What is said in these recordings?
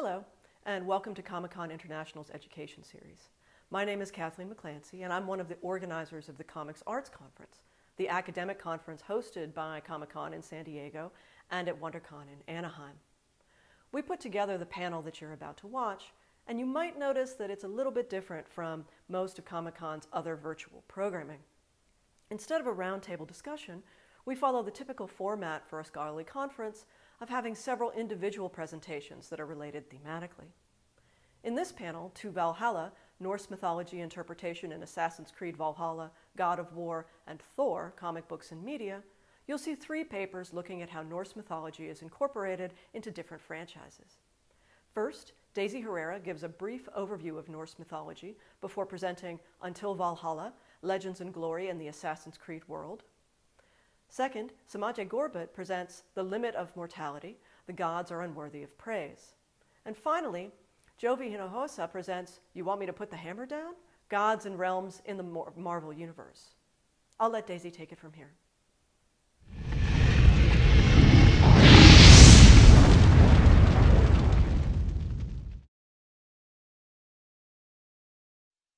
Hello, and welcome to Comic-Con International's Education Series. My name is Kathleen McClancy, and I'm one of the organizers of the Comics Arts Conference, the academic conference hosted by Comic-Con in San Diego and at WonderCon in Anaheim. We put together the panel that you're about to watch, and you might notice that it's a little bit different from most of Comic-Con's other virtual programming. Instead of a roundtable discussion, we follow the typical format for a scholarly conference of having several individual presentations that are related thematically. In this panel, To Valhalla, Norse Mythology Interpretation in Assassin's Creed Valhalla, God of War, and Thor, Comic Books and Media, you'll see 3 papers looking at how Norse mythology is incorporated into different franchises. First, Daisy Herrera gives a brief overview of Norse mythology before presenting Until Valhalla, Legends and Glory in the Assassin's Creed World. Second, Semaj Garbutt presents The Limit of Mortality, The Gods Are Unworthy of Praise. And finally, Jovi Hinojosa presents You Want Me to Put the Hammer Down? Gods and Realms in the Marvel Universe. I'll let Daisy take it from here.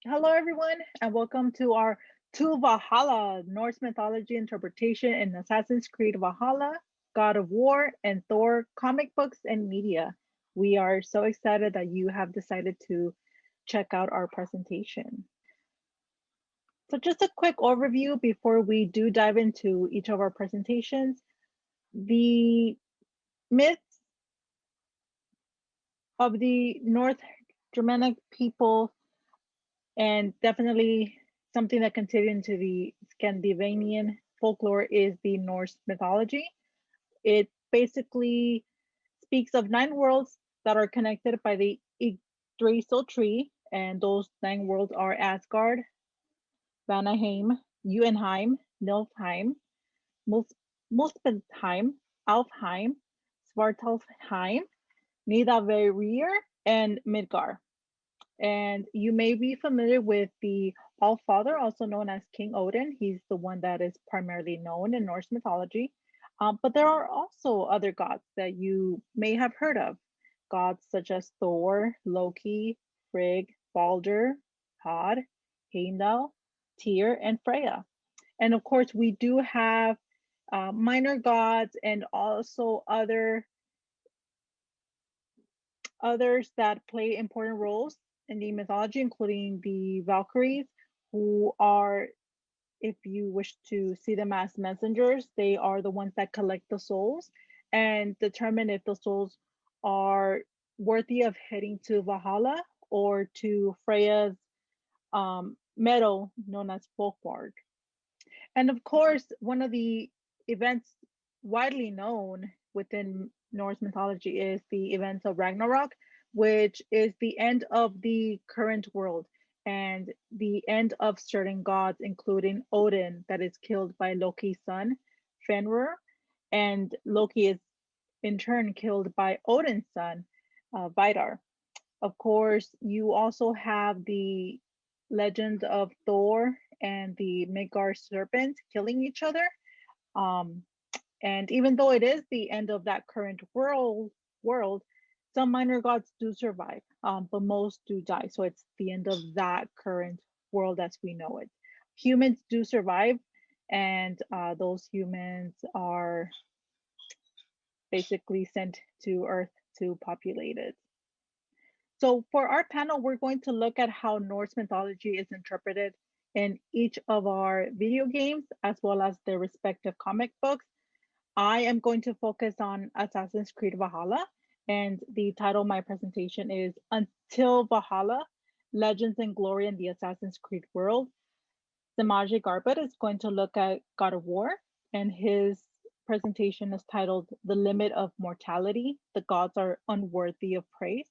Hello, everyone, and welcome to our To Valhalla, Norse Mythology Interpretation in Assassin's Creed Valhalla, God of War, and Thor Comic Books and Media. We are so excited that you have decided to check out our presentation. So just a quick overview before we do dive into each of our presentations. The myths of the North Germanic people, and definitely something that continued into the Scandinavian folklore, is the Norse mythology. It basically speaks of 9 worlds that are connected by the Yggdrasil tree, and those 9 worlds are Asgard, Vanaheim, Jotunheim, Niflheim, Muspelheim, Alfheim, Svartalfheim, Nidavellir, and Midgard. And you may be familiar with the All-Father, also known as King Odin. He's the one that is primarily known in Norse mythology. But there are also other gods that you may have heard of. Gods such as Thor, Loki, Frigg, Balder, Hod, Heimdall, Tyr, and Freya. And of course, we do have minor gods and also others that play important roles in the mythology, including the Valkyries, who are, if you wish to see them as messengers, they are the ones that collect the souls and determine if the souls are worthy of heading to Valhalla or to Freya's meadow known as Folkvard. And of course, one of the events widely known within Norse mythology is the events of Ragnarok, which is the end of the current world and the end of certain gods, including Odin, that is killed by Loki's son, Fenrir, and Loki is in turn killed by Odin's son, Vidar. Of course, you also have the legend of Thor and the Midgard serpent killing each other. Um, and even though it is the end of that current world, some minor gods do survive, but most do die. So it's the end of that current world as we know it. Humans do survive, and those humans are basically sent to Earth to populate it. So for our panel, we're going to look at how Norse mythology is interpreted in each of our video games, as well as their respective comic books. I am going to focus on Assassin's Creed Valhalla, and the title of my presentation is Until Valhalla, Legends and Glory in the Assassin's Creed World. Semaj Garbutt is going to look at God of War, and his presentation is titled The Limit of Mortality, The Gods Are Unworthy of Praise.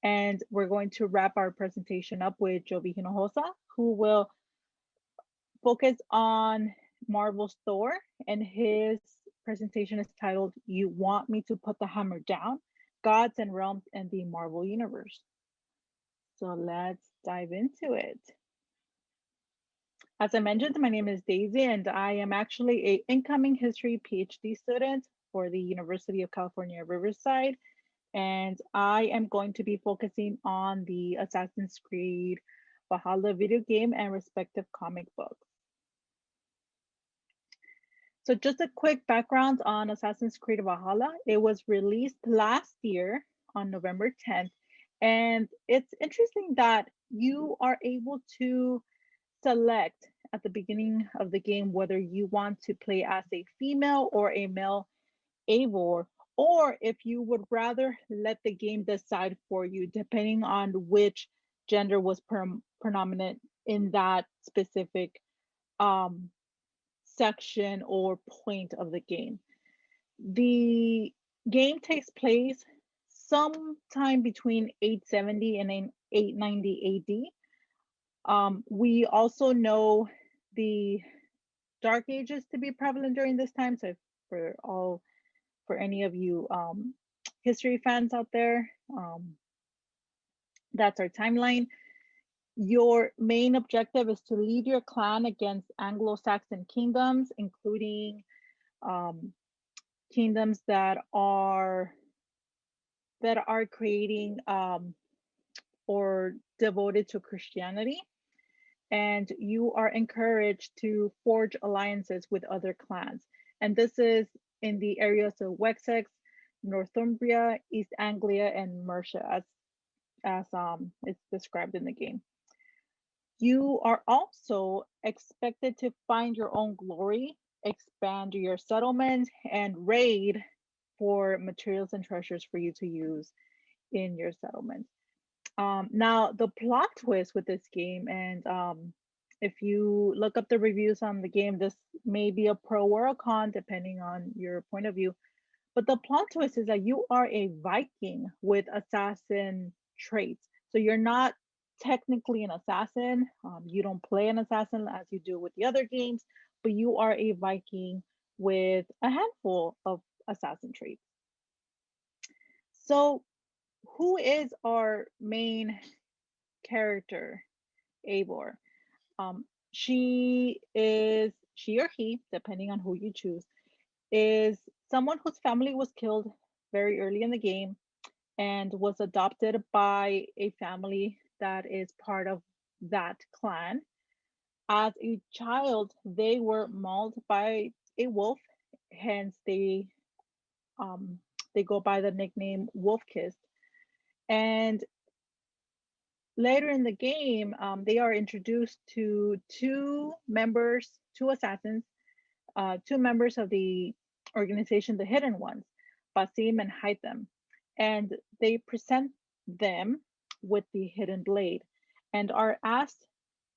And we're going to wrap our presentation up with Jovi Hinojosa, who will focus on Marvel's Thor, and his presentation is titled You Want Me to Put the Hammer Down? Gods and Realms in the Marvel Universe. So let's dive into it. As I mentioned, my name is Daisy, and I am actually an incoming history PhD student for the University of California Riverside. and I am going to be focusing on the Assassin's Creed Valhalla video game and respective comic books. So just a quick background on Assassin's Creed Valhalla. It was released last year on November 10th. And it's interesting that you are able to select at the beginning of the game whether you want to play as a female or a male Eivor, or if you would rather let the game decide for you, depending on which gender was predominant in that specific um, section or point of the game. The game takes place sometime between 870 and 890 AD. We also know the Dark Ages to be prevalent during this time. So for any of you history fans out there, that's our timeline. Your main objective is to lead your clan against Anglo-Saxon kingdoms, including um, kingdoms that are creating or devoted to Christianity. And you are encouraged to forge alliances with other clans. And this is in the areas of Wessex, Northumbria, East Anglia, and Mercia, as it's described in the game. You are also expected to find your own glory, expand your settlement, and raid for materials and treasures for you to use in your settlement. Now, the plot twist with this game, and if you look up the reviews on the game, this may be a pro or a con, depending on your point of view. But the plot twist is that you are a Viking with assassin traits. So you're not technically an assassin. You don't play an assassin as you do with the other games, but you are a Viking with a handful of assassin traits. So, who is our main character, Eivor? She or he, depending on who you choose, is someone whose family was killed very early in the game and was adopted by a family that is part of that clan. As a child, they were mauled by a wolf, hence um, they go by the nickname Wolf Kissed. And later in the game, they are introduced to two assassins, two members of the organization, the Hidden Ones, Basim and Haitham. And they present them with the Hidden Blade and are asked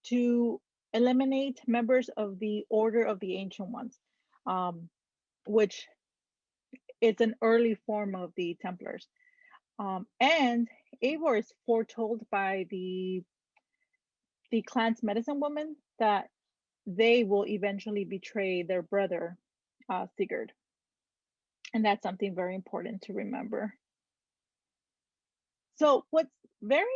to eliminate members of the Order of the Ancient Ones, which is an early form of the Templars. And Eivor is foretold by the clan's medicine woman that they will eventually betray their brother, Sigurd. And that's something very important to remember. So, what's very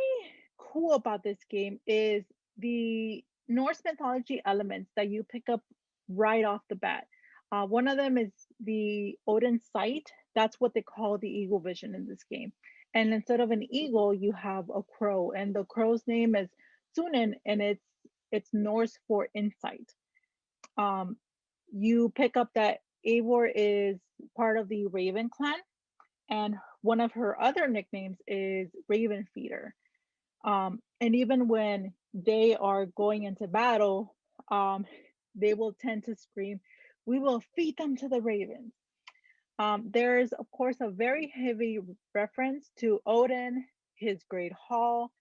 cool about this game is the Norse mythology elements that you pick up right off the bat. One of them is the Odin sight. That's what they call the eagle vision in this game. And instead of an eagle, you have a crow, and the crow's name is Sunin, and it's Norse for insight. You pick up that Eivor is part of the Raven clan, and one of her other nicknames is Raven Feeder. And even when they are going into battle, they will tend to scream, "We will feed them to the ravens." There is, of course, a very heavy reference to Odin, his great hall,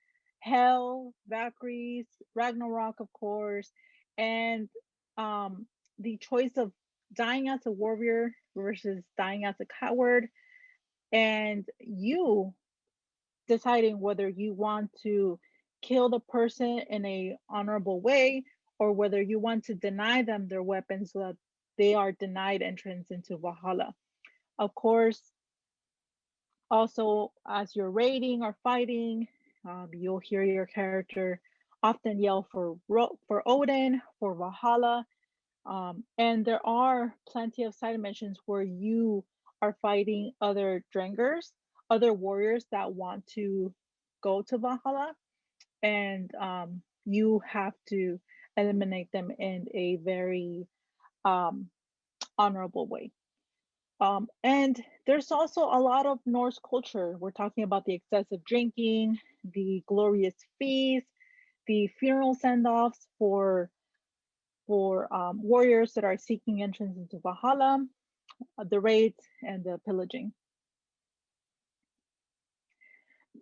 Hel, Valkyries, Ragnarok, of course, and the choice of dying as a warrior versus dying as a coward, and you deciding whether you want to kill the person in a honorable way or whether you want to deny them their weapons so that they are denied entrance into Valhalla. Of course, also as you're raiding or fighting, you'll hear your character often yell for Odin, for Valhalla, and there are plenty of side missions where you are fighting other Drengers, other warriors that want to go to Valhalla, and you have to eliminate them in a very um, honorable way. And there's also a lot of Norse culture. We're talking about the excessive drinking, the glorious feasts, the funeral send-offs for warriors that are seeking entrance into Valhalla, the raids, and the pillaging.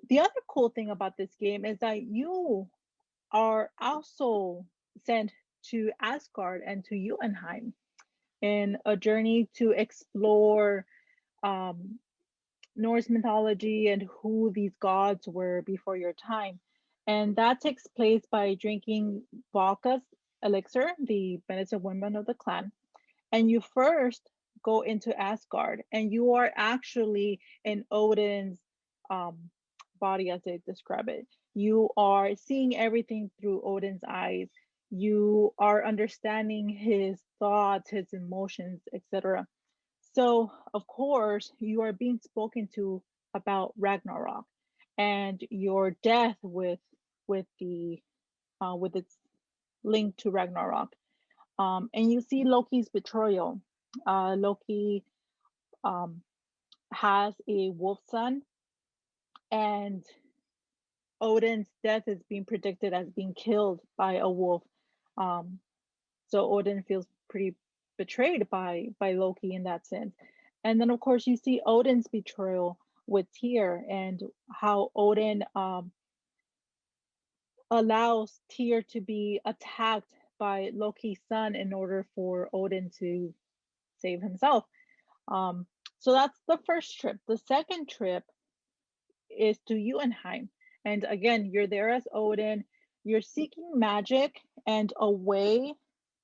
The other cool thing about this game is that you are also sent to Asgard and to Jotunheim in a journey to explore um, Norse mythology and who these gods were before your time. And that takes place by drinking Valka's elixir, the medicine woman of the clan. And you first go into Asgard, and you are actually in Odin's um, body, as they describe it. You are seeing everything through Odin's eyes. You are understanding his thoughts, his emotions, etc. So, of course, you are being spoken to about Ragnarok and your death with its link to Ragnarok. And you see Loki's betrayal. Loki um, has a wolf son, and Odin's death is being predicted as being killed by a wolf. Um, so Odin feels pretty betrayed by Loki in that sense. And then, of course, you see Odin's betrayal with Tyr and how Odin allows Tyr to be attacked by Loki's son in order for Odin to save himself. Um, so that's the first trip. The second trip is to Jotunheim. And again, you're there as Odin. You're seeking magic and a way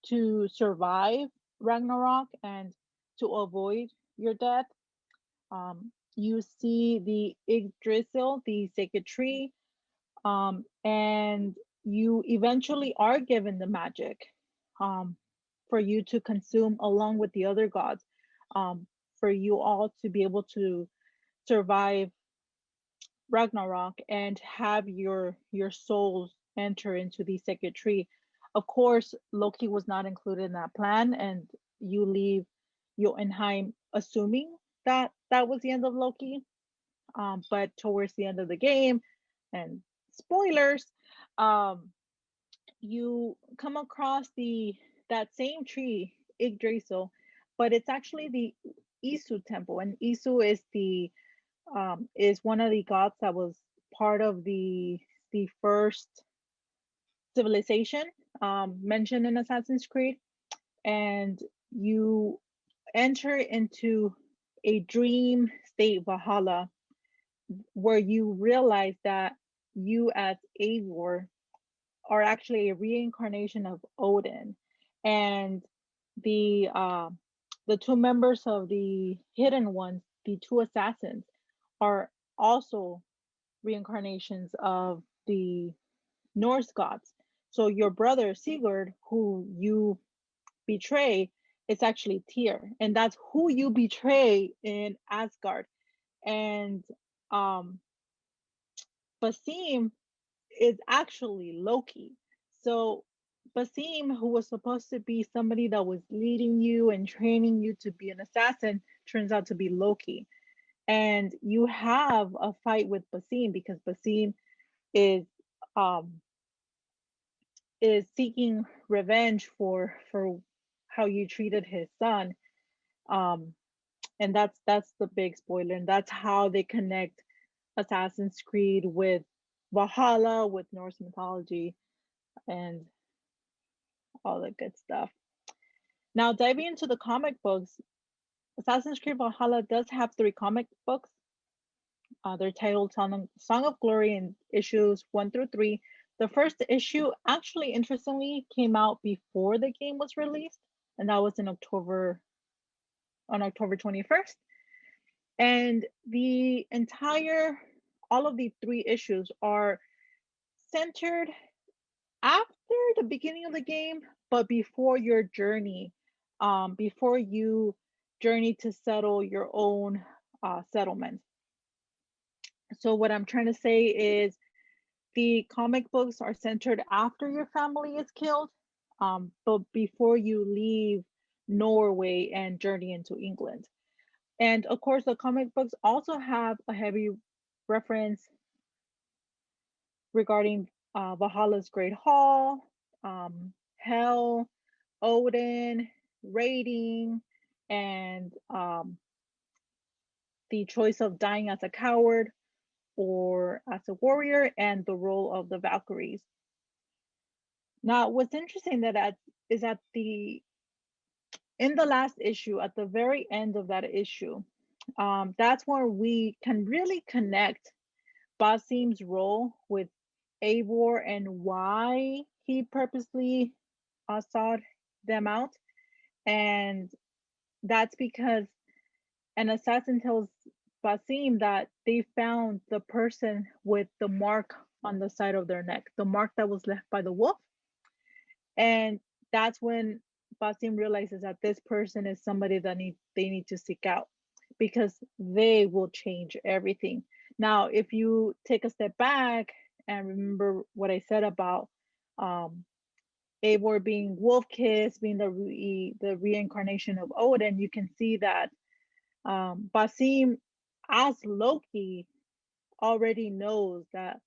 to survive Ragnarok and to avoid your death. You see the Yggdrasil, the sacred tree, and you eventually are given the magic um, for you to consume along with the other gods, for you all to be able to survive Ragnarok and have your souls enter into the sacred tree. Of course, Loki was not included in that plan, and you leave Jotunheim assuming that that was the end of Loki. But towards the end of the game, and spoilers, um, you come across the that same tree, Yggdrasil, but it's actually the Isu temple, and Isu is one of the gods that was part of the first civilization mentioned in Assassin's Creed, and you enter into a dream state Valhalla where you realize that you as Eivor are actually a reincarnation of Odin, and the uh, the two members of the Hidden Ones, the two assassins, are also reincarnations of the Norse gods. So your brother Sigurd, who you betray, is actually Tyr, and that's who you betray in Asgard. And um, Basim is actually Loki. So Basim, who was supposed to be somebody that was leading you and training you to be an assassin, turns out to be Loki. And you have a fight with Basim because Basim is um is seeking revenge for how you treated his son. Um and that's the big spoiler, and that's how they connect Assassin's Creed with Valhalla, with Norse mythology, and all the good stuff. Now, diving into the comic books, Assassin's Creed Valhalla does have 3 comic books. They're titled Song of Glory in issues 1 through 3. The first issue actually, interestingly, came out before the game was released, and that was in October 21st. And all of the 3 issues are centered after the beginning of the game, but before your journey, before you journey to settle your own settlement. So what I'm trying to say is the comic books are centered after your family is killed, but before you leave Norway and journey into England. And of course, the comic books also have a heavy reference regarding Valhalla's Great Hall, Hell, Odin, raiding, and the choice of dying as a coward or as a warrior, and the role of the Valkyries. Now, what's interesting is that the in the last issue, at the very end of that issue, that's where we can really connect Basim's role with Eivor and why he purposely sought them out. And that's because an assassin tells Basim that they found the person with the mark on the side of their neck, the mark that was left by the wolf. And that's when Basim realizes that this person is somebody that they need to seek out because they will change everything. Now, if you take a step back and remember what I said about Eivor being wolf kiss, being the reincarnation of Odin, you can see that Basim, as Loki, already knows that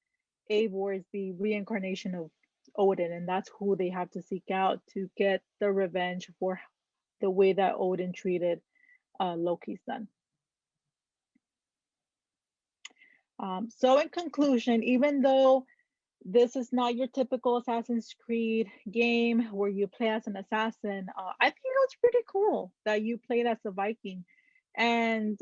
Eivor is the reincarnation of Odin, and that's who they have to seek out to get the revenge for the way that Odin treated Loki's son. So, in conclusion, even though this is not your typical Assassin's Creed game where you play as an assassin, I think it was pretty cool that you played as a Viking and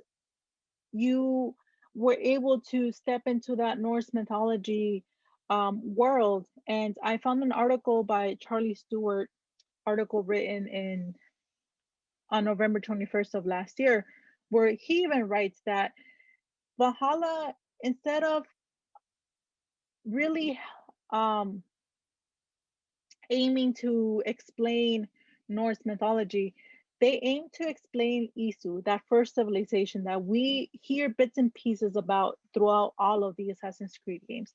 you were able to step into that Norse mythology world. And I found an article by Charlie Stewart, article written on November 21st of last year, where he even writes that Valhalla, instead of really um, aiming to explain Norse mythology, they aim to explain Isu, that first civilization that we hear bits and pieces about throughout all of the Assassin's Creed games.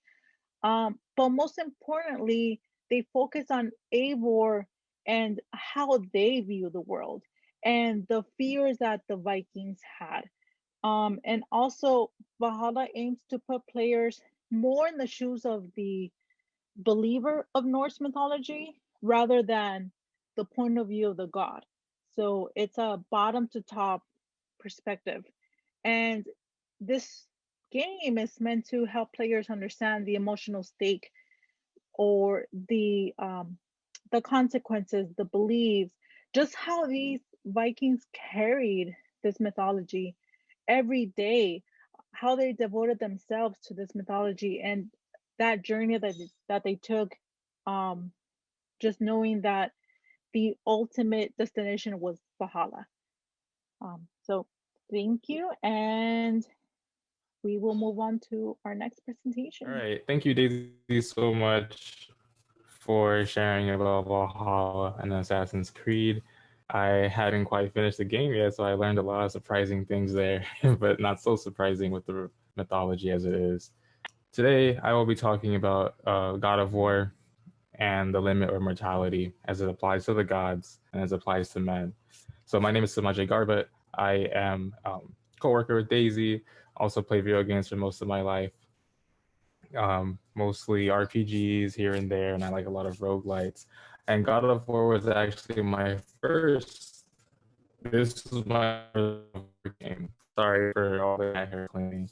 But most importantly, they focus on Eivor and how they view the world and the fears that the Vikings had. And also, Valhalla aims to put players more in the shoes of the believer of Norse mythology rather than the point of view of the god. So it's a bottom to top perspective. And this game is meant to help players understand the emotional stake or the consequences, the beliefs, just how these Vikings carried this mythology every day, how they devoted themselves to this mythology and that journey that they took, um, just knowing that the ultimate destination was Valhalla. So thank you, and we will move on to our next All presentation. right. Thank you, Daisy, so much for sharing about Valhalla and Assassin's Creed. I hadn't quite finished the game yet, so I learned a lot of surprising things there, but not so surprising with the mythology as it is. Today, I will be talking about God of War and the limit of mortality as it applies to the gods and as it applies to men. So my name is Semaj Garbutt. I am co-worker with Daisy, also play video games for most of my life, mostly RPGs here and there, and I like a lot of roguelites. And God of War was actually my first. This was my game. Sorry for all the hair cleaning.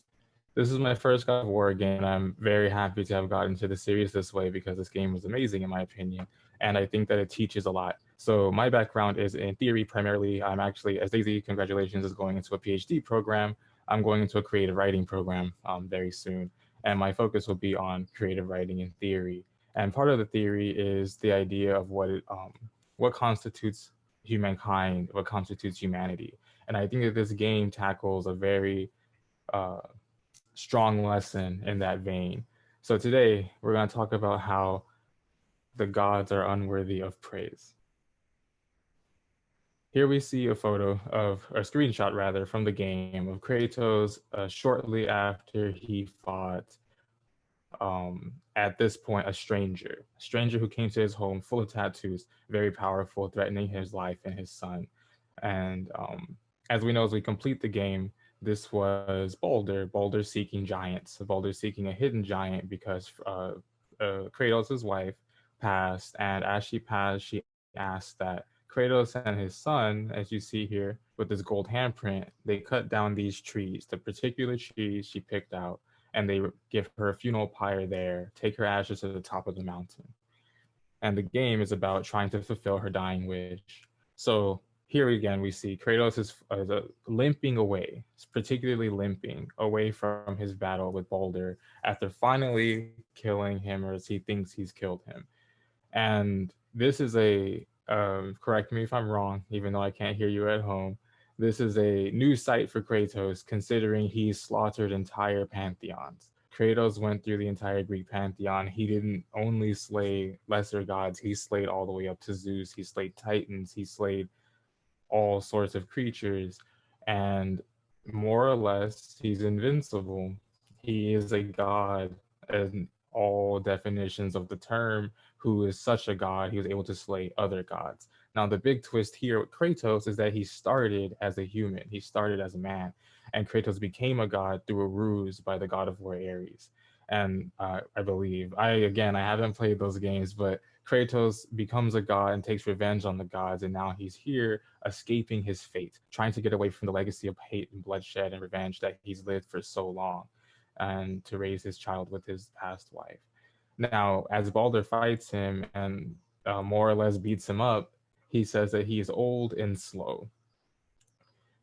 This is my first God of War game, and I'm very happy to have gotten into the series this way because this game was amazing in my opinion, and I think that it teaches a lot. So my background is in theory primarily. I'm actually, as Daisy, congratulations, is going into a PhD program. I'm going into a creative writing program very soon, and my focus will be on creative writing in theory. And part of the theory is the idea of what constitutes humankind, what constitutes humanity. And I think that this game tackles a very uh, strong lesson in that vein. So today we're going to talk about how the gods are unworthy of praise. Here we see a photo of, or a screenshot rather, from the game of Kratos shortly after he fought, at this point, a stranger who came to his home full of tattoos, very powerful, threatening his life and his son. And as we know, as we complete the game, this was Balder seeking giants, Balder seeking a hidden giant because Kratos' wife passed, and as she passed, she asked that Kratos and his son, as you see here with this gold handprint, they cut down these trees, the particular trees she picked out, and they give her a funeral pyre there, take her ashes to the top of the mountain. And the game is about trying to fulfill her dying wish. So here again, we see Kratos is limping away, particularly limping away from his battle with Balder after finally killing him, or as he thinks he's killed him. And this is correct me if I'm wrong, even though I can't hear you at home. This is a new sight for Kratos, considering he's slaughtered entire pantheons. Kratos went through the entire Greek pantheon. He didn't only slay lesser gods, he slayed all the way up to Zeus. He slayed titans. He slayed all sorts of creatures. And more or less, he's invincible. He is a god in all definitions of the term, who is such a god, he was able to slay other gods. Now, the big twist here with Kratos is that he started as a human, he started as a man, and Kratos became a god through a ruse by the god of war Ares. And I believe, I haven't played those games, but Kratos becomes a god and takes revenge on the gods, and now he's here escaping his fate, trying to get away from the legacy of hate and bloodshed and revenge that he's lived for so long, and to raise his child with his past wife. Now, as Balder fights him and more or less beats him up, he says that he is old and slow.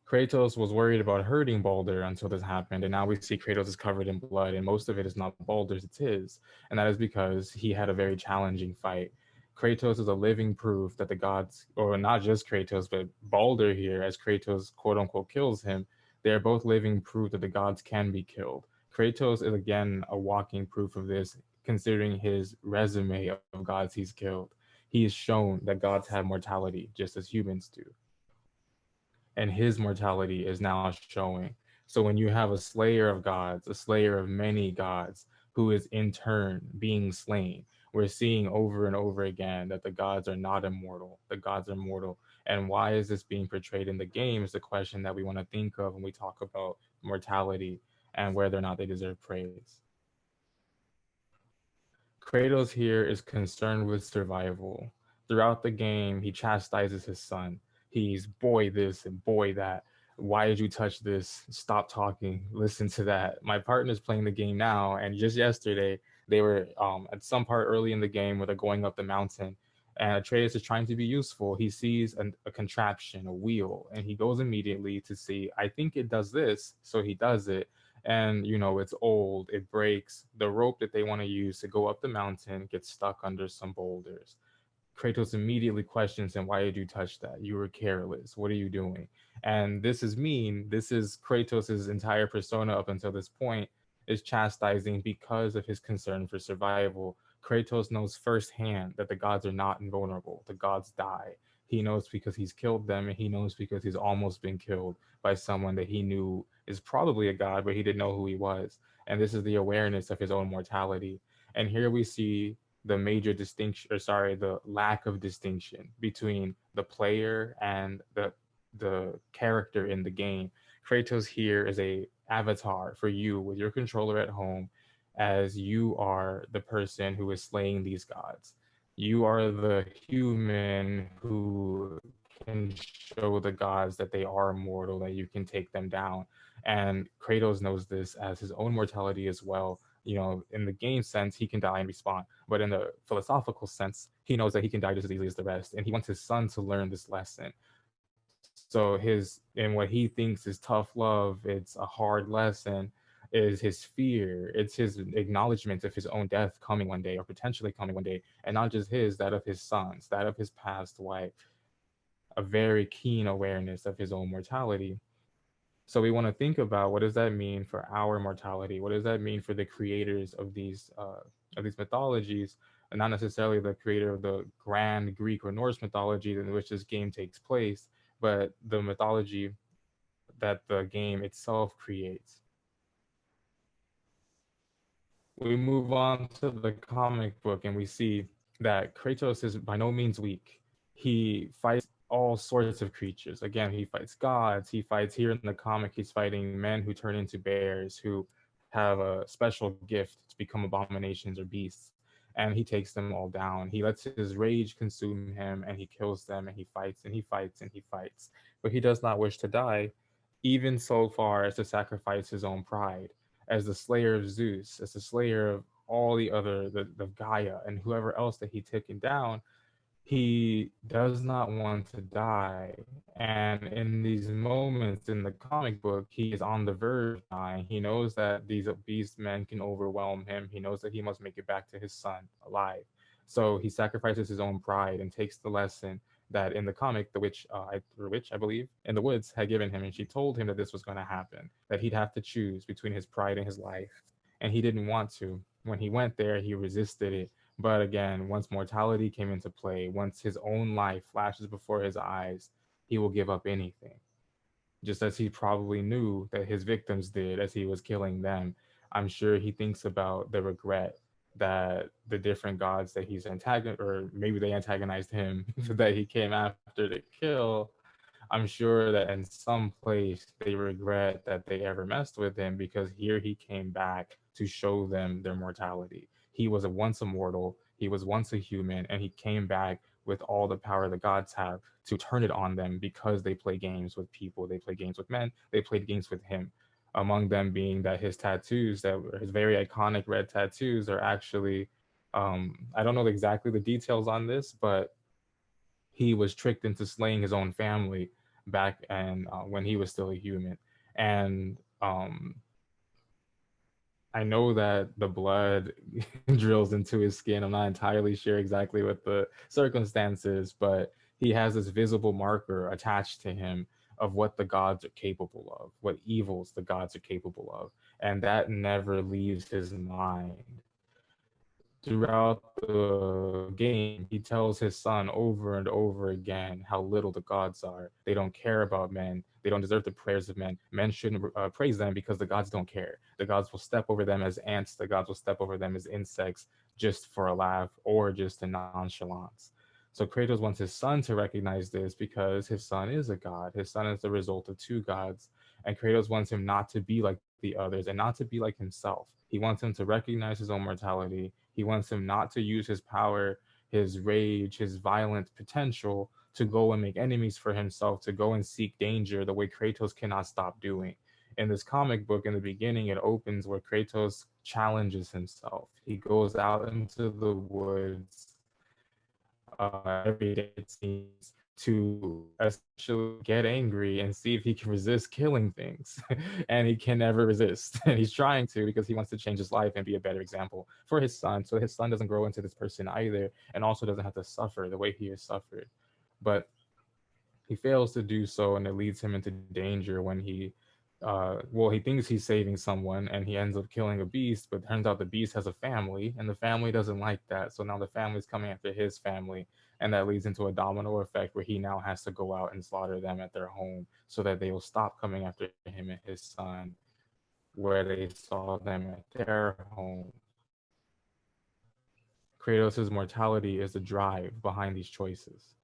Kratos was worried about hurting Balder until this happened, and now we see Kratos is covered in blood, and most of it is not Balder's, it's his. And that is because he had a very challenging fight. Kratos is a living proof that the gods, or not just Kratos, but Balder here, as Kratos quote unquote kills him, they are both living proof that the gods can be killed. Kratos is again a walking proof of this, considering his resume of gods he's killed. He has shown that gods have mortality just as humans do, and his mortality is now showing. So when you have a slayer of gods, a slayer of many gods, who is in turn being slain, we're seeing over and over again that the gods are not immortal. The gods are mortal. And why is this being portrayed in the game is the question that we want to think of when we talk about mortality and whether or not they deserve praise. Kratos here is concerned with survival. Throughout the game, he chastises his son. He's boy this and boy that. Why did you touch this? Stop talking. Listen to that. My partner's playing the game now, and just yesterday, they were at some part early in the game where they're going up the mountain, and Atreus is trying to be useful. He sees a contraption, a wheel, and he goes immediately to see, I think it does this, so he does it, and it's old, it breaks. The rope that they want to use to go up the mountain gets stuck under some boulders. Kratos immediately questions him, why did you touch that? You were careless. What are you doing? And this is mean. This is Kratos' entire persona up until this point, is chastising because of his concern for survival. Kratos knows firsthand that the gods are not invulnerable. The gods die. He knows because he's killed them, and he knows because he's almost been killed by someone that he knew is probably a god, but he didn't know who he was. And this is the awareness of his own mortality. And here we see the major distinction, or sorry, the lack of distinction between the player and the character in the game. Kratos here is a avatar for you with your controller at home, as you are the person who is slaying these gods. You are the human who can show the gods that they are immortal, that you can take them down. And Kratos knows this as his own mortality as well. In the game sense, he can die and respawn. But in the philosophical sense, he knows that he can die just as easily as the rest. And he wants his son to learn this lesson. So what he thinks is tough love, it's a hard lesson, is his fear. It's his acknowledgement of his own death coming one day, or potentially coming one day, and not just his, that of his sons, that of his past wife. A very keen awareness of his own mortality. So we want to think about, what does that mean for our mortality? What does that mean for the creators of these mythologies, and not necessarily the creator of the grand Greek or Norse mythology in which this game takes place, but the mythology that the game itself creates. We move on to the comic book and we see that Kratos is by no means weak. He fights all sorts of creatures. Again, he fights gods. He fights here in the comic, he's fighting men who turn into bears, who have a special gift to become abominations or beasts. And he takes them all down. He lets his rage consume him and he kills them and he fights and he fights and he fights. But he does not wish to die, even so far as to sacrifice his own pride as the slayer of Zeus, as the slayer of all the other, the Gaia and whoever else that he taken down, he does not want to die. And in these moments in the comic book, he is on the verge of dying. He knows that these beast men can overwhelm him. He knows that he must make it back to his son alive. So he sacrifices his own pride and takes the lesson that in the comic, the witch, I believe, in the woods had given him, and she told him that this was going to happen, that he'd have to choose between his pride and his life. And he didn't want to. When he went there, he resisted it, but again, once mortality came into play, once his own life flashes before his eyes, he will give up anything. Just as he probably knew that his victims did as he was killing them. I'm sure he thinks about the regret that the different gods that he's antagonized, or maybe they antagonized him, that he came after to kill. I'm sure that in some place they regret that they ever messed with him, because here he came back to show them their mortality. He was a once a mortal, he was once a human, and he came back with all the power the gods have to turn it on them because they play games with people, they play games with men, they played games with him. Among them being that his tattoos, that were his very iconic red tattoos, are actually, I don't know exactly the details on this, but he was tricked into slaying his own family back and when he was still a human. And I know that the blood drills into his skin. I'm not entirely sure exactly what the circumstances, but he has this visible marker attached to him of what the gods are capable of, what evils the gods are capable of. And that never leaves his mind. Throughout the game, he tells his son over and over again how little the gods are. They don't care about men. They don't deserve the prayers of men. Men shouldn't praise them because the gods don't care. The gods will step over them as ants. The gods will step over them as insects just for a laugh or just a nonchalance. So Kratos wants his son to recognize this because his son is a god. His son is the result of two gods. And Kratos wants him not to be like the others and not to be like himself. He wants him to recognize his own mortality. He wants him not to use his power, his rage, his violent potential to go and make enemies for himself, to go and seek danger the way Kratos cannot stop doing. In this comic book, in the beginning, it opens where Kratos challenges himself. He goes out into the woods every day, it seems, to essentially get angry and see if he can resist killing things. And he can never resist. And he's trying to because he wants to change his life and be a better example for his son. So his son doesn't grow into this person either, and also doesn't have to suffer the way he has suffered. But he fails to do so, and it leads him into danger when he thinks he's saving someone and he ends up killing a beast, but turns out the beast has a family and the family doesn't like that. So now the family's coming after his family, and that leads into a domino effect where he now has to go out and slaughter them at their home so that they will stop coming after him and his son where they saw them at their home. Kratos' mortality is the drive behind these choices.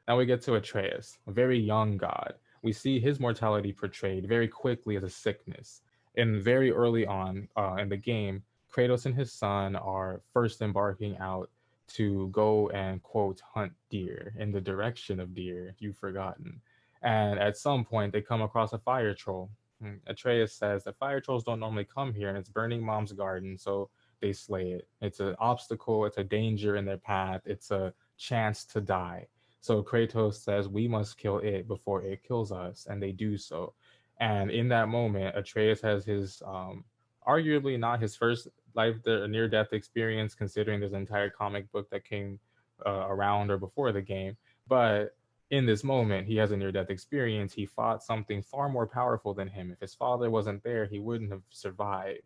Now we get to Atreus, a very young god. We see his mortality portrayed very quickly as a sickness. And very early on in the game, Kratos and his son are first embarking out to go and, quote, hunt deer in the direction of deer, if you've forgotten. And at some point, they come across a fire troll. Atreus says that fire trolls don't normally come here, and it's burning mom's garden, so they slay it. It's an obstacle, it's a danger in their path, it's a chance to die. So Kratos says, we must kill it before it kills us, and they do so. And in that moment, Atreus has his, arguably not his first near-death experience, considering there's an entire comic book that came around or before the game. But in this moment, he has a near-death experience. He fought something far more powerful than him. If his father wasn't there, he wouldn't have survived.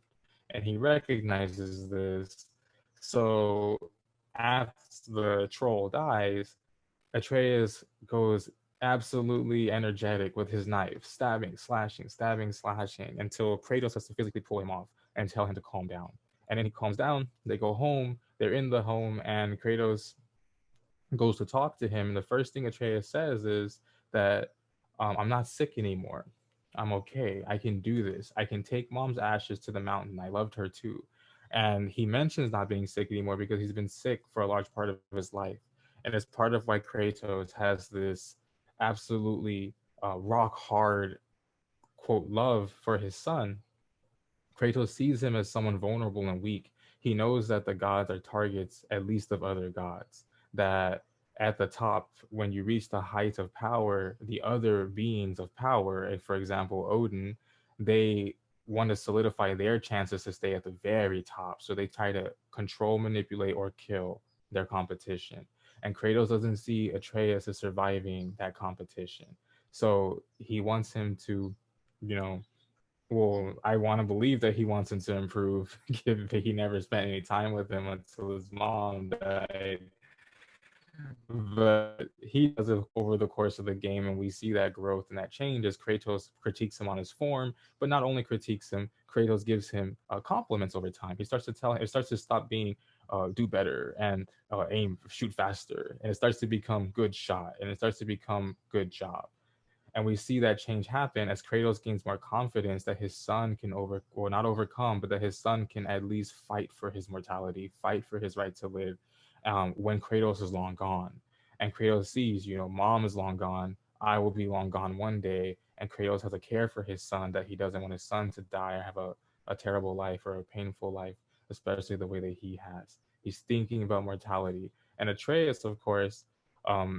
And he recognizes this. So after the troll dies, Atreus goes absolutely energetic with his knife, stabbing, slashing, until Kratos has to physically pull him off and tell him to calm down. And then he calms down, they go home, they're in the home, and Kratos goes to talk to him. And the first thing Atreus says is that I'm not sick anymore. I'm okay. I can do this. I can take mom's ashes to the mountain. I loved her too. And he mentions not being sick anymore because he's been sick for a large part of his life. And it's part of why Kratos has this absolutely rock hard, quote, love for his son. Kratos sees him as someone vulnerable and weak. He knows that the gods are targets, at least of other gods. That at the top, when you reach the height of power, the other beings of power, for example, Odin, they want to solidify their chances to stay at the very top. So they try to control, manipulate, or kill their competition. And Kratos doesn't see Atreus as surviving that competition. So he wants him to, you know, well, I want to believe that he wants him to improve, given that he never spent any time with him until his mom died. But he does it over the course of the game, and we see that growth and that change as Kratos critiques him on his form, but not only critiques him, Kratos gives him compliments over time. He starts to tell him, it starts to stop being do better and aim, shoot faster, and it starts to become good shot, and it starts to become good job. And we see that change happen as Kratos gains more confidence that his son can or not overcome, but that his son can at least fight for his mortality, fight for his right to live when Kratos is long gone. And Kratos sees, mom is long gone, I will be long gone one day. And Kratos has a care for his son that he doesn't want his son to die or have a terrible life or a painful life, especially the way that he has. He's thinking about mortality. And Atreus, of course,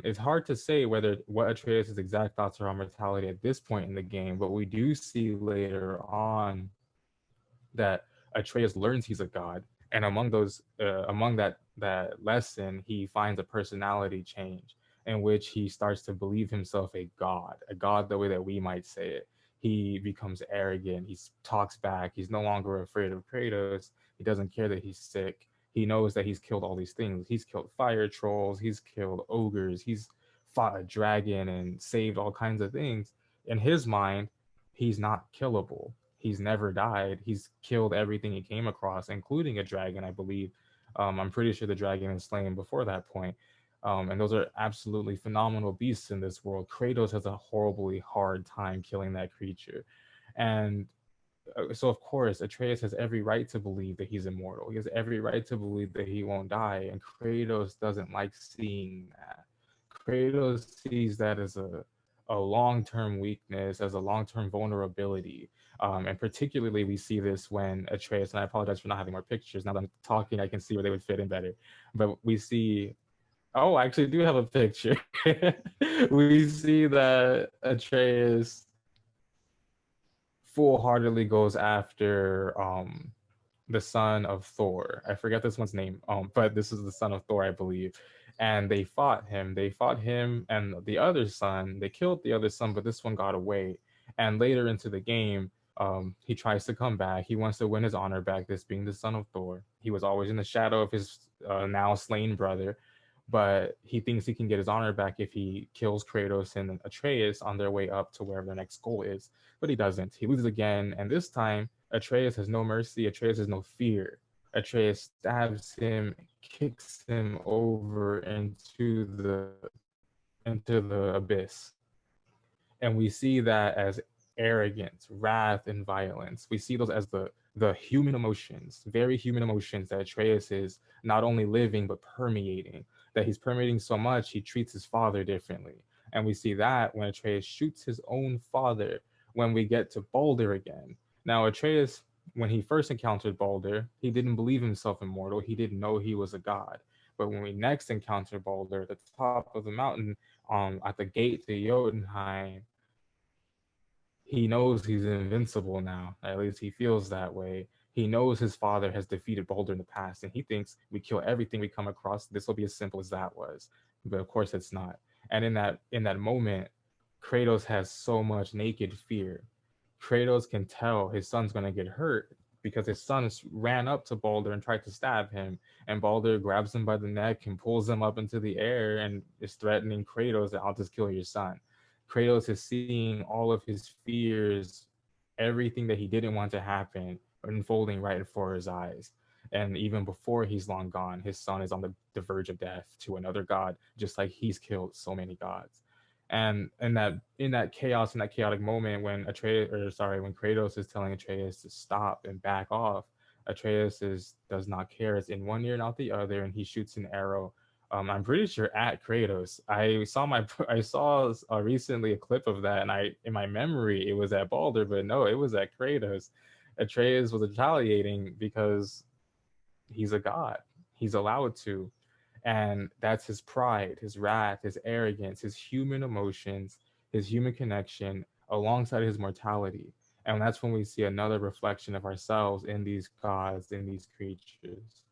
it's hard to say what Atreus' exact thoughts are on mortality at this point in the game, but we do see later on that Atreus learns he's a god, and among that lesson, he finds a personality change in which he starts to believe himself a god the way that we might say it. He becomes arrogant. He talks back. He's no longer afraid of Kratos. He doesn't care that he's sick. He knows that he's killed all these things. He's killed fire trolls. He's killed ogres. He's fought a dragon and saved all kinds of things. In his mind, he's not killable. He's never died. He's killed everything he came across, including a dragon, I believe. I'm pretty sure the dragon is slain before that point. And those are absolutely phenomenal beasts in this world. Kratos has a horribly hard time killing that creature. And so, of course, Atreus has every right to believe that he's immortal. He has every right to believe that he won't die. And Kratos doesn't like seeing that. Kratos sees that as a long-term weakness, as a long-term vulnerability. And particularly we see this when Atreus, and I apologize for not having more pictures. Now that I'm talking, I can see where they would fit in better. But we see, oh, I actually do have a picture. We see that Atreus full-heartedly goes after the son of Thor. I forget this one's name, but this is the son of Thor, I believe. And they fought him. They fought him and the other son. They killed the other son, but this one got away. And later into the game, he tries to come back. He wants to win his honor back, this being the son of Thor. He was always in the shadow of his now slain brother, but he thinks he can get his honor back if he kills Kratos and Atreus on their way up to wherever their next goal is. But he doesn't. He loses again, and this time Atreus has no mercy. Atreus has no fear. Atreus stabs him, kicks him over into the abyss. And we see that as arrogance, wrath, and violence. We see those as the human emotions, very human emotions that Atreus is not only living but permeating. That he's permeating so much, he treats his father differently. And we see that when Atreus shoots his own father when we get to Balder again. Now, Atreus, when he first encountered Balder, he didn't believe himself immortal. He didn't know he was a god. But when we next encounter Balder at the top of the mountain, at the gate to Jotunheim, he knows he's invincible now. At least he feels that way. He knows his father has defeated Balder in the past, and he thinks we kill everything we come across. This will be as simple as that was, but of course it's not. And in that moment, Kratos has so much naked fear. Kratos can tell his son's going to get hurt, because his son ran up to Balder and tried to stab him, and Balder grabs him by the neck and pulls him up into the air and is threatening Kratos that I'll just kill your son. Kratos is seeing all of his fears, everything that he didn't want to happen, unfolding right before his eyes. And even before he's long gone, his son is on the verge of death to another god, just like he's killed so many gods. And in that chaos, in that chaotic moment, when when Kratos is telling Atreus to stop and back off, Atreus does not care. It's in one ear, not the other, and he shoots an arrow. I'm pretty sure at Kratos. I saw recently a clip of that, and in my memory it was at Balder, but no, it was at Kratos. Atreus was retaliating because he's a god. He's allowed to. And that's his pride, his wrath, his arrogance, his human emotions, his human connection, alongside his mortality. And that's when we see another reflection of ourselves in these gods, in these creatures.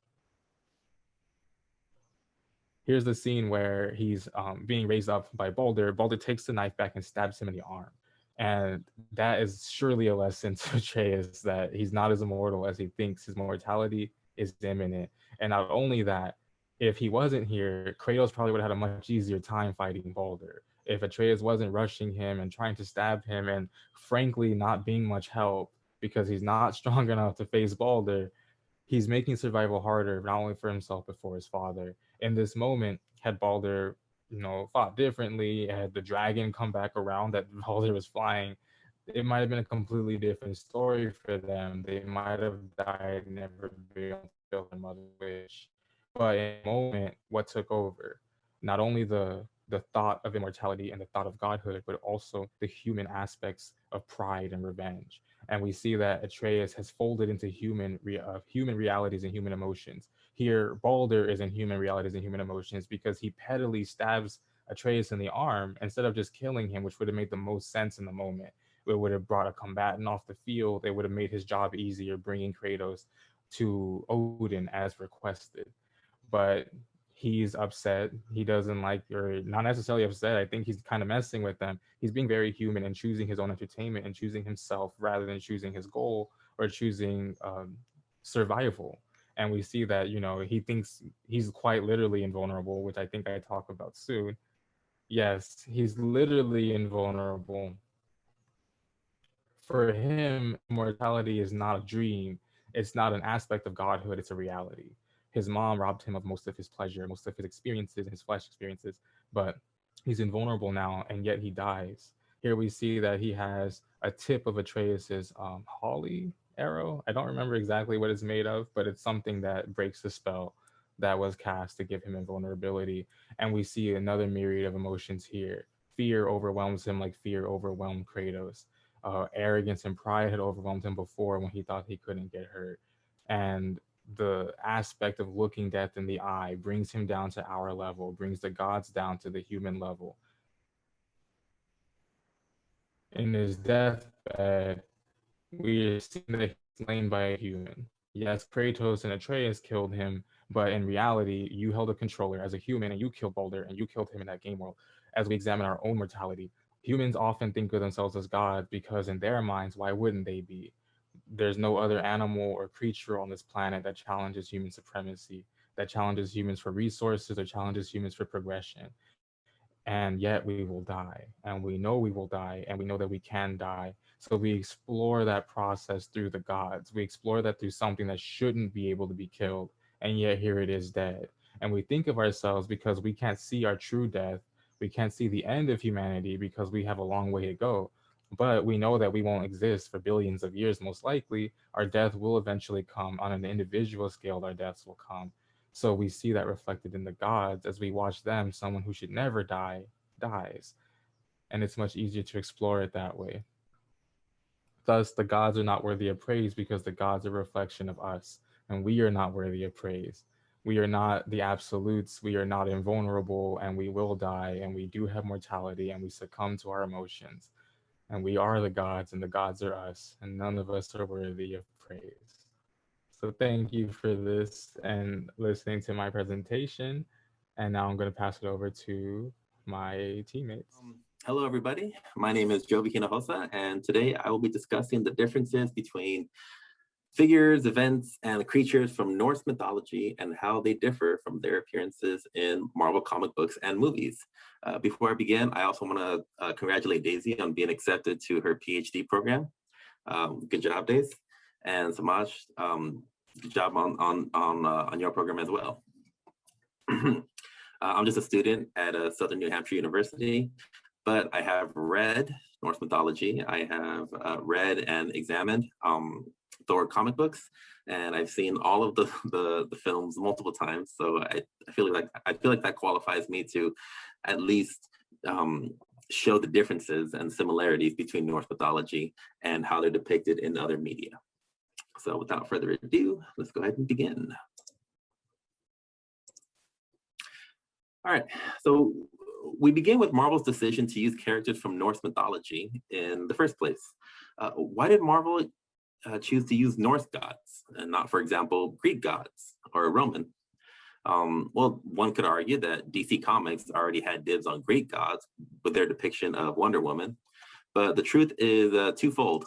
Here's the scene where he's being raised up by Balder. Balder takes the knife back and stabs him in the arm. And that is surely a lesson to Atreus that he's not as immortal as he thinks. His mortality is imminent. And not only that, if he wasn't here, Kratos probably would have had a much easier time fighting Balder. If Atreus wasn't rushing him and trying to stab him and frankly not being much help because he's not strong enough to face Balder, he's making survival harder, not only for himself, but for his father. In this moment, had Balder, fought differently, had the dragon come back around that Balder was flying, it might have been a completely different story for them. They might have died, never been able to fulfill their mother's wish. But in the moment, what took over? Not only the thought of immortality and the thought of godhood, but also the human aspects of pride and revenge. And we see that Atreus has folded into human realities and human emotions. Here, Balder is in human realities and human emotions because he pettily stabs Atreus in the arm instead of just killing him, which would have made the most sense in the moment. It would have brought a combatant off the field. It would have made his job easier, bringing Kratos to Odin as requested. But he's upset. He doesn't like, or not necessarily upset. I think he's kind of messing with them. He's being very human and choosing his own entertainment and choosing himself rather than choosing his goal or choosing survival. And we see that, he thinks he's quite literally invulnerable, which I think I talk about soon. Yes, he's literally invulnerable. For him, immortality is not a dream. It's not an aspect of godhood. It's a reality. His mom robbed him of most of his pleasure, most of his experiences, his flesh experiences, but he's invulnerable now, and yet he dies. Here we see that he has a tip of Atreus's holly arrow. I don't remember exactly what it's made of, but it's something that breaks the spell that was cast to give him invulnerability. And we see another myriad of emotions here. Fear overwhelms him like fear overwhelmed Kratos. Arrogance and pride had overwhelmed him before when he thought he couldn't get hurt. And the aspect of looking death in the eye brings him down to our level, brings the gods down to the human level. In his deathbed, we are seeing that he's slain by a human. Yes, Kratos and Atreus killed him, but in reality, you held a controller as a human and you killed Balder and you killed him in that game world. As we examine our own mortality, humans often think of themselves as gods because in their minds, why wouldn't they be? There's no other animal or creature on this planet that challenges human supremacy, that challenges humans for resources or challenges humans for progression. And yet we will die, and we know we will die, and we know that we can die. So we explore that process through the gods. We explore that through something that shouldn't be able to be killed, and yet here it is dead. And we think of ourselves, because we can't see our true death, we can't see the end of humanity because we have a long way to go. But we know that we won't exist for billions of years, most likely. Our death will eventually come. On an individual scale, our deaths will come. So we see that reflected in the gods as we watch them. Someone who should never die dies. And it's much easier to explore it that way. Thus, the gods are not worthy of praise because the gods are a reflection of us, and we are not worthy of praise. We are not the absolutes, we are not invulnerable, and we will die, and we do have mortality, and we succumb to our emotions. And we are the gods, and the gods are us, and none of us are worthy of praise. So thank you for this and listening to my presentation. And now I'm going to pass it over to my teammates. Hello, everybody. My name is Jovi Hinojosa, and today I will be discussing the differences between figures, events, and creatures from Norse mythology and how they differ from their appearances in Marvel comic books and movies. Before I begin, I also want to congratulate Daisy on being accepted to her PhD program. Good job, Daisy. And Semaj, good job on your program as well. I'm just a student at Southern New Hampshire University, but I have read Norse mythology. I have read and examined Thor comic books, and I've seen all of the films multiple times. So I feel like that qualifies me to at least show the differences and similarities between Norse mythology and how they're depicted in other media. So without further ado, let's go ahead and begin. All right, so we begin with Marvel's decision to use characters from Norse mythology in the first place. Why did Marvel choose to use Norse gods and not, for example, Greek gods or Roman? Well, one could argue that DC Comics already had dibs on Greek gods with their depiction of Wonder Woman, but the truth is twofold.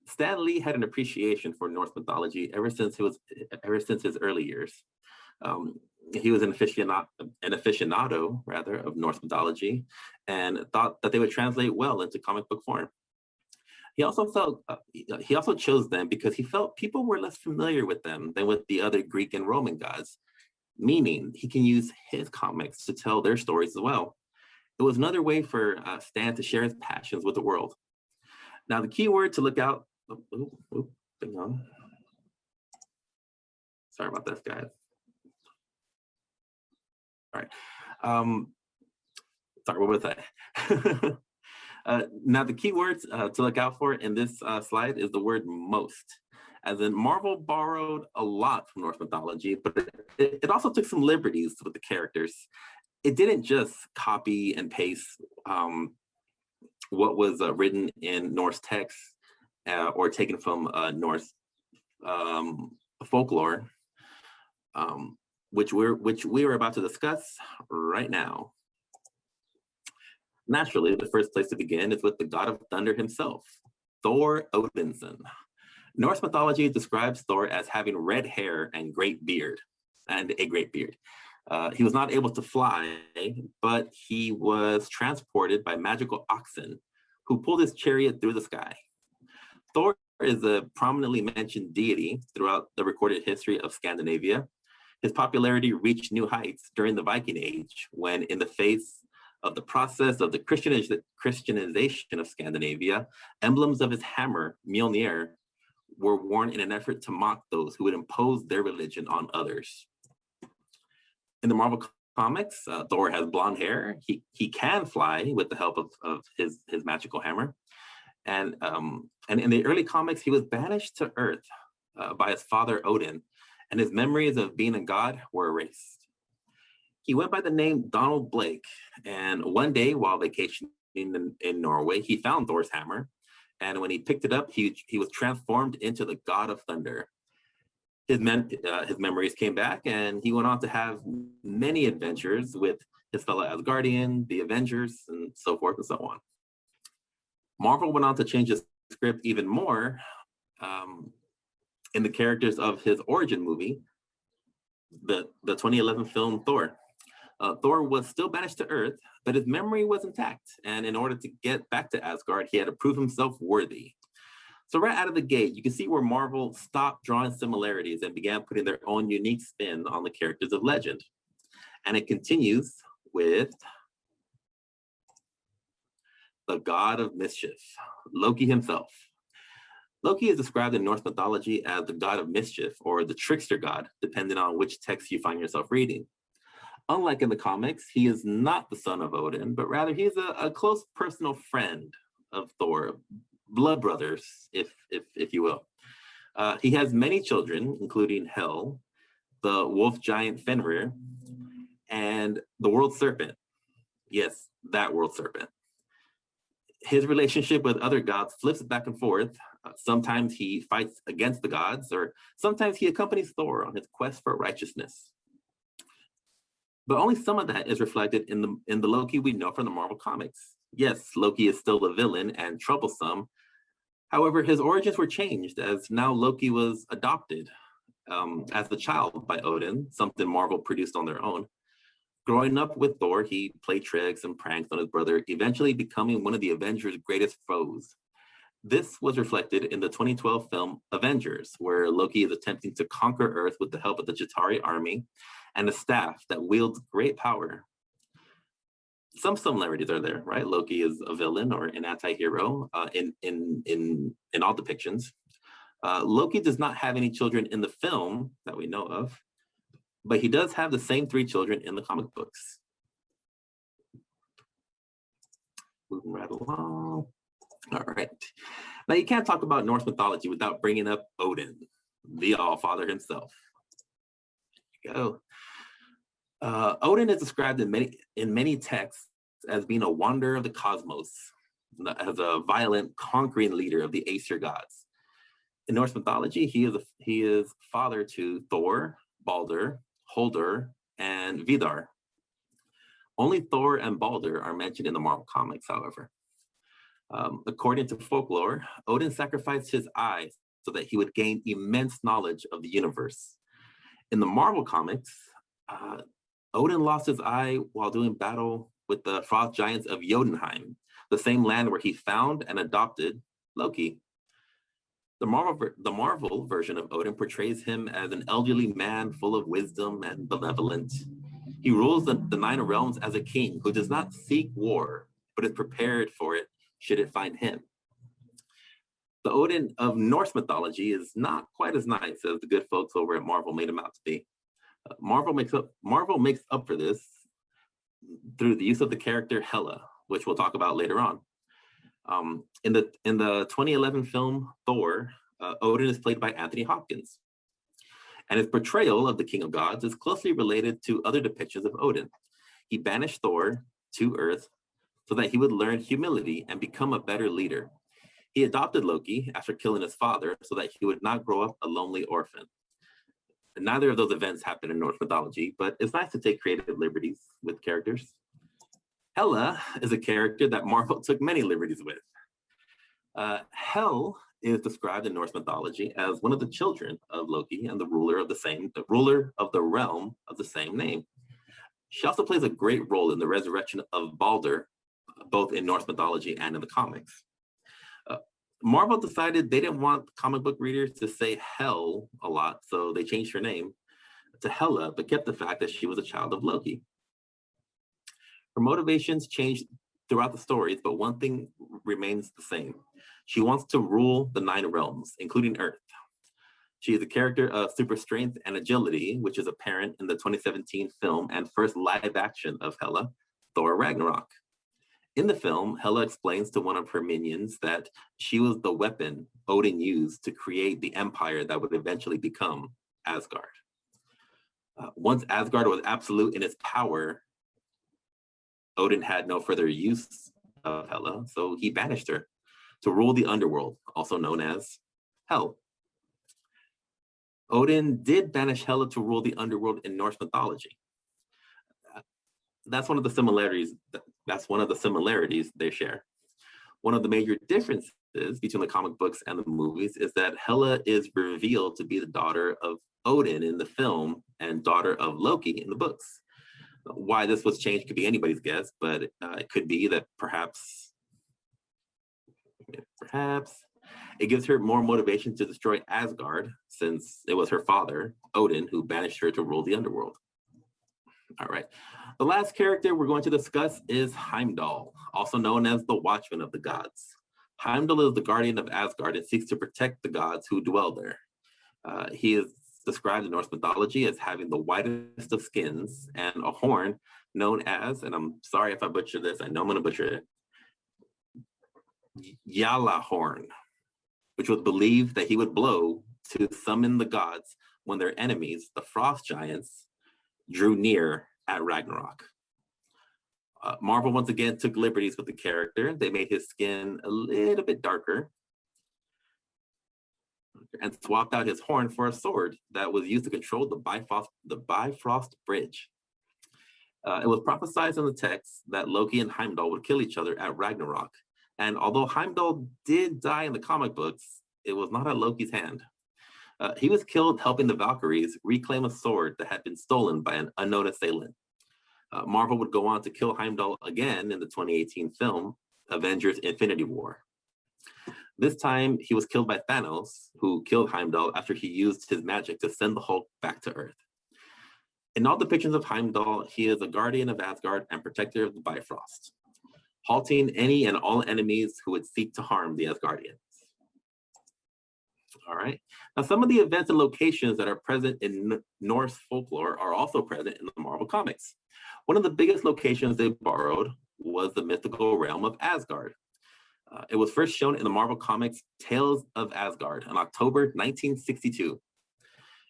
Stan Lee had an appreciation for Norse mythology ever since his early years. He was an aficionado rather of Norse mythology and thought that they would translate well into comic book form. He also chose them because he felt people were less familiar with them than with the other Greek and Roman gods, meaning he can use his comics to tell their stories as well. It was another way for Stan to share his passions with the world. Now, the key word to look out, hang on. Sorry about this, guys. All right. Sorry, what was that? Now, the key words to look out for in this slide is the word most. As in, Marvel borrowed a lot from Norse mythology, but it also took some liberties with the characters. It didn't just copy and paste what was written in Norse text or taken from Norse folklore, which we are about to discuss right now. Naturally, the first place to begin is with the god of thunder himself, Thor Odinson. Norse mythology describes Thor as having red hair and a great beard. He was not able to fly, but he was transported by magical oxen who pulled his chariot through the sky. Thor is a prominently mentioned deity throughout the recorded history of Scandinavia. His popularity reached new heights during the Viking Age, when in the face of the process of the Christianization of Scandinavia, emblems of his hammer, Mjolnir, were worn in an effort to mock those who would impose their religion on others. In the Marvel comics, Thor has blonde hair. He can fly with the help of his magical hammer. And in the early comics, he was banished to Earth by his father Odin, and his memories of being a god were erased. He went by the name Donald Blake, and one day while vacationing in Norway, he found Thor's hammer, and when he picked it up, he was transformed into the god of thunder. His memories came back, and he went on to have many adventures with his fellow Asgardian, the Avengers, and so forth and so on. Marvel went on to change the script even more in the characters of his origin movie, the 2011 film Thor. Thor was still banished to Earth, but his memory was intact. And in order to get back to Asgard, he had to prove himself worthy. So right out of the gate, you can see where Marvel stopped drawing similarities and began putting their own unique spin on the characters of legend. And it continues with the god of mischief, Loki himself. Loki is described in Norse mythology as the god of mischief, or the trickster god, depending on which text you find yourself reading. Unlike in the comics, he is not the son of Odin, but rather he is a close personal friend of Thor, blood brothers, if you will. He has many children, including Hel, the wolf giant Fenrir, and the world serpent. Yes, that world serpent. His relationship with other gods flips back and forth. Sometimes he fights against the gods, or sometimes he accompanies Thor on his quest for righteousness. But only some of that is reflected in the Loki we know from the Marvel comics. Yes, Loki is still the villain and troublesome, However, his origins were changed as now Loki was adopted as a child by Odin, something Marvel produced on their own. Growing up with Thor, he played tricks and pranks on his brother, eventually becoming one of the Avengers' greatest foes. This was reflected in the 2012 film Avengers, where Loki is attempting to conquer Earth with the help of the Chitauri army and a staff that wields great power. Some similarities are there, right? Loki is a villain or an anti-hero in all depictions. Loki does not have any children in the film that we know of, but he does have the same 3 children in the comic books. Moving right along. All right. Now, you can't talk about Norse mythology without bringing up Odin, the All-Father himself. There you go. Odin is described in many texts as being a wanderer of the cosmos, as a violent, conquering leader of the Aesir gods. In Norse mythology, he is father to Thor, Balder, Holdr, and Vidar. Only Thor and Balder are mentioned in the Marvel comics, however. According to folklore, Odin sacrificed his eye so that he would gain immense knowledge of the universe. In the Marvel comics, Odin lost his eye while doing battle with the frost giants of Jotunheim, the same land where he found and adopted Loki. The Marvel version of Odin portrays him as an elderly man full of wisdom and benevolent. He rules the 9 realms as a king who does not seek war, but is prepared for it should it find him. The Odin of Norse mythology is not quite as nice as the good folks over at Marvel made him out to be. Marvel makes up for this through the use of the character Hela, which we'll talk about later on. In the 2011 film Thor, Odin is played by Anthony Hopkins, and his portrayal of the King of Gods is closely related to other depictions of Odin. He banished Thor to Earth so that he would learn humility and become a better leader. He adopted Loki after killing his father so that he would not grow up a lonely orphan. Neither of those events happen in Norse mythology, but it's nice to take creative liberties with characters. Hela is a character that Marvel took many liberties with. Hel is described in Norse mythology as one of the children of Loki and the ruler of the realm of the same name. She also plays a great role in the resurrection of Balder, both in Norse mythology and in the comics. Marvel decided they didn't want comic book readers to say Hel a lot, so they changed her name to Hela, but kept the fact that she was a child of Loki. Her motivations changed throughout the stories, but one thing remains the same. She wants to rule the 9 realms, including Earth. She is a character of super strength and agility, which is apparent in the 2017 film and first live action of Hela, Thor Ragnarok. In the film, Hela explains to one of her minions that she was the weapon Odin used to create the empire that would eventually become Asgard. Once Asgard was absolute in its power, Odin had no further use of Hela, so he banished her to rule the underworld, also known as Hell. Odin did banish Hela to rule the underworld in Norse mythology. That's one of the similarities they share. One of the major differences between the comic books and the movies is that Hela is revealed to be the daughter of Odin in the film and daughter of Loki in the books. Why this was changed could be anybody's guess, but it could be that perhaps it gives her more motivation to destroy Asgard, since it was her father, Odin, who banished her to rule the underworld. All right. The last character we're going to discuss is Heimdall, also known as the Watchman of the gods. Heimdall is the guardian of Asgard and seeks to protect the gods who dwell there. He is described in Norse mythology as having the whitest of skins and a horn known as, and I'm sorry if I butcher this, I know I'm going to butcher it, Yala horn, which was believed that he would blow to summon the gods when their enemies, the frost giants, drew near at Ragnarok. Marvel once again took liberties with the character. They made his skin a little bit darker and swapped out his horn for a sword that was used to control the Bifrost Bridge. It was prophesied in the text that Loki and Heimdall would kill each other at Ragnarok, And although Heimdall did die in the comic books, it was not at Loki's hand. He was killed helping the Valkyries reclaim a sword that had been stolen by an unknown assailant. Marvel would go on to kill Heimdall again in the 2018 film, Avengers Infinity War. This time, he was killed by Thanos, who killed Heimdall after he used his magic to send the Hulk back to Earth. In all depictions of Heimdall, he is a guardian of Asgard and protector of the Bifrost, halting any and all enemies who would seek to harm the Asgardians. All right. Now, some of the events and locations that are present in Norse folklore are also present in the Marvel comics. One of the biggest locations they borrowed was the mythical realm of Asgard. It was first shown in the Marvel Comics Tales of Asgard in October 1962.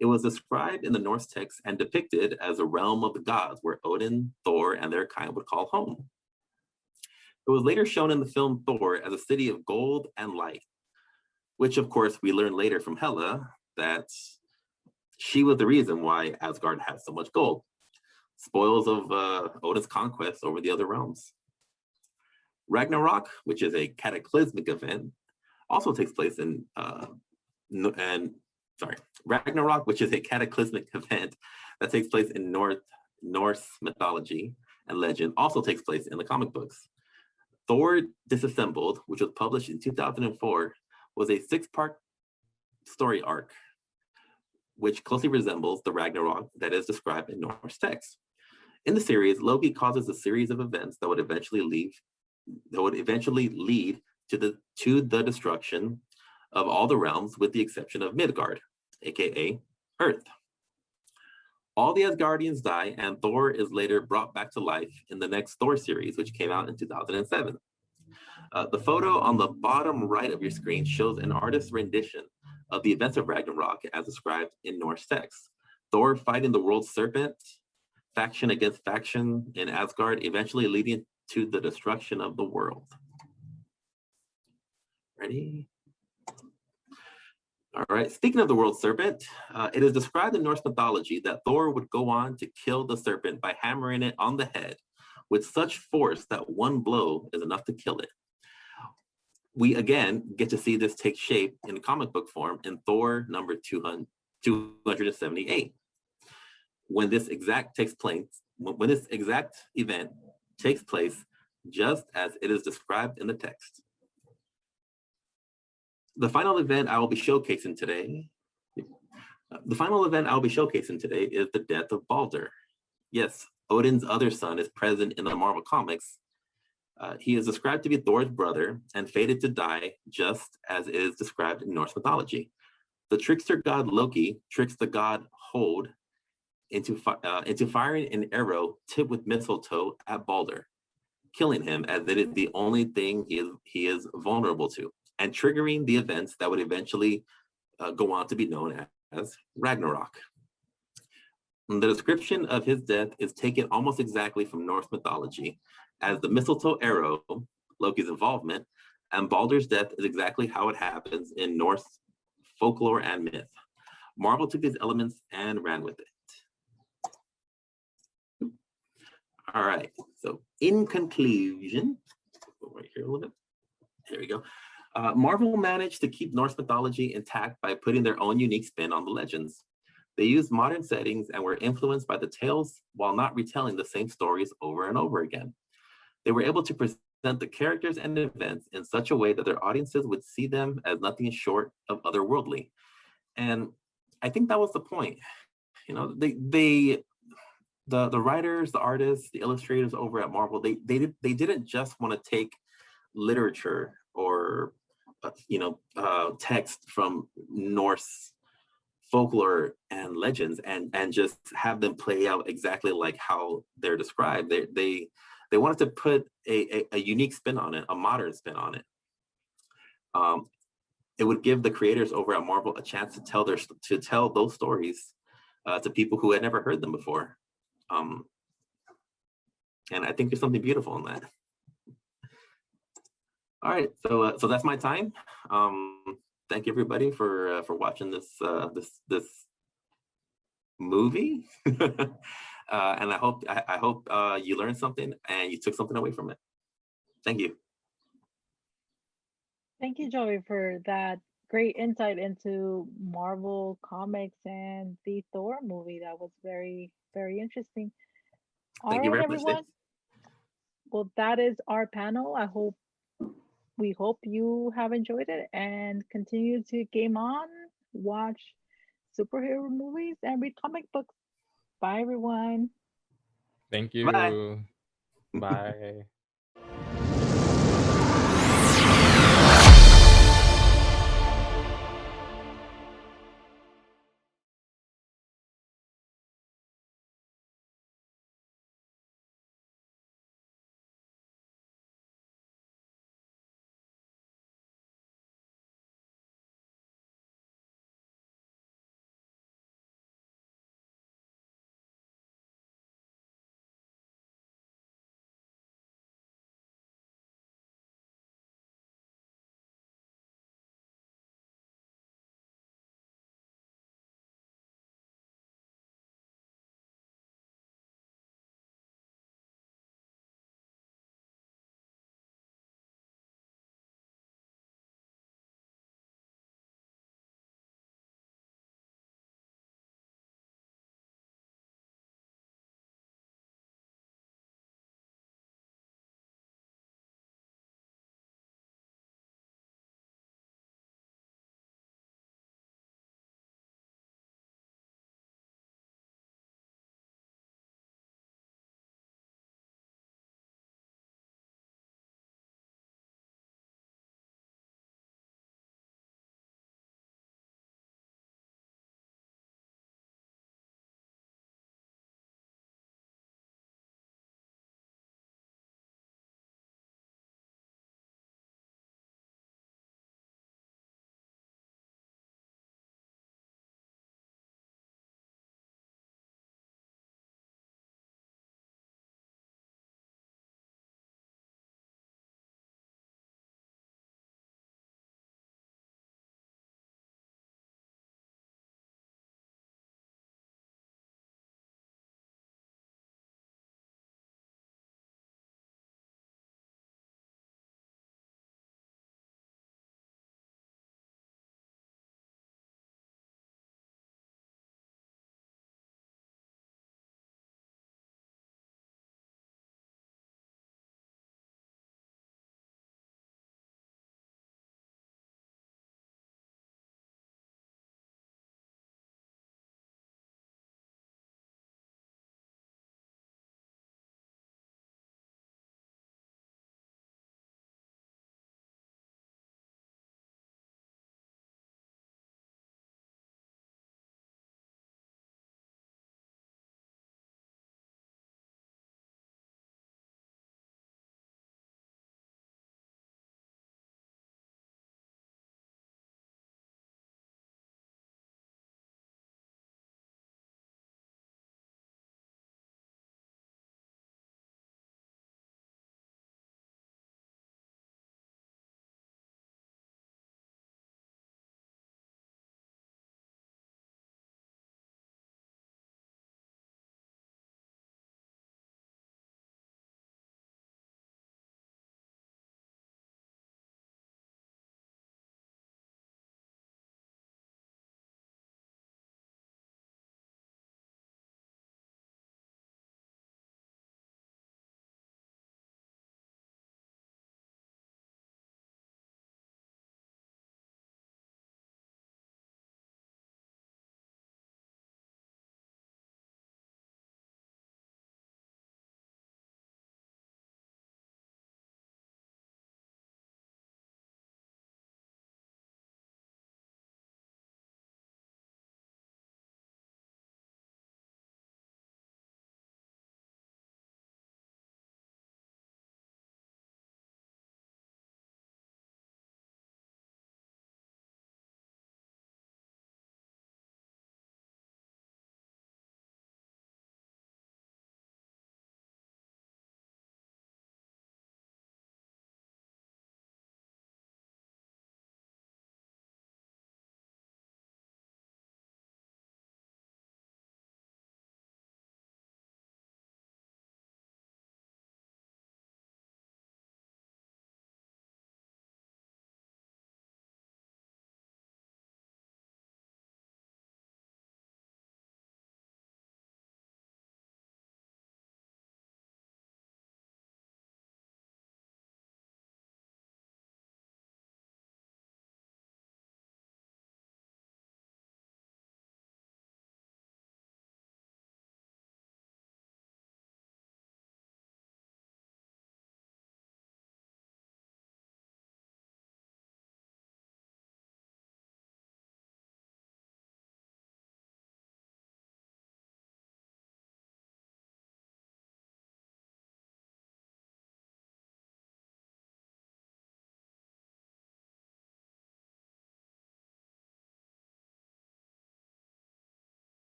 It was described in the Norse text and depicted as a realm of the gods where Odin, Thor, and their kind would call home. It was later shown in the film Thor as a city of gold and light, which of course we learned later from Hela that she was the reason why Asgard had so much gold. Spoils of Odin's conquest over the other realms. Ragnarok, which is a cataclysmic event, also takes place in Ragnarok, which is a cataclysmic event that takes place in Norse mythology and legend, also takes place in the comic books. Thor Disassembled, which was published in 2004, was a 6-part story arc, which closely resembles the Ragnarok that is described in Norse text. In the series, Loki causes a series of events that would eventually lead to the destruction of all the realms, with the exception of Midgard, aka Earth. All the Asgardians die, and Thor is later brought back to life in the next Thor series, which came out in 2007. The photo on the bottom right of your screen shows an artist's rendition of the events of Ragnarok as described in Norse text. Thor fighting the world serpent, faction against faction in Asgard, eventually leading to the destruction of the world. Ready? All right, speaking of the world serpent, it is described in Norse mythology that Thor would go on to kill the serpent by hammering it on the head with such force that one blow is enough to kill it. We again get to see this take shape in comic book form in Thor number 278. When this exact event takes place just as it is described in the text. The final event I will be showcasing today is the death of Balder. Yes, Odin's other son is present in the Marvel Comics. He is described to be Thor's brother and fated to die just as it is described in Norse mythology. The trickster god Loki tricks the god Hod into firing an arrow tipped with mistletoe at Balder, killing him as it is the only thing he is vulnerable to, and triggering the events that would eventually go on to be known as Ragnarok. The description of his death is taken almost exactly from Norse mythology, as the mistletoe arrow, Loki's involvement, and Balder's death is exactly how it happens in Norse folklore and myth. Marvel took these elements and ran with it. All right, so in conclusion, go right here a little bit. There we go. Marvel managed to keep Norse mythology intact by putting their own unique spin on the legends. They used modern settings and were influenced by the tales while not retelling the same stories over and over again. They were able to present the characters and events in such a way that their audiences would see them as nothing short of otherworldly. And I think that was the point. You know, the writers, the artists, the illustrators over at Marvel, they didn't just want to take literature or text from Norse folklore and legends and just have them play out exactly like how they're described. They wanted to put a unique spin on it, a modern spin on it. It would give the creators over at Marvel a chance to tell those stories to people who had never heard them before. And I think there's something beautiful in that. All right, so that's my time. Thank you everybody for watching this movie, and I hope you learned something and you took something away from it. Thank you. Thank you, Joey, for that great insight into Marvel comics and the Thor movie. That was very, very interesting. All Thank you right, very much, Dave. everyone. Well, that is our panel. We hope you have enjoyed it and continue to game on, watch superhero movies, and read comic books. Bye, everyone. Thank Bye. you. Bye.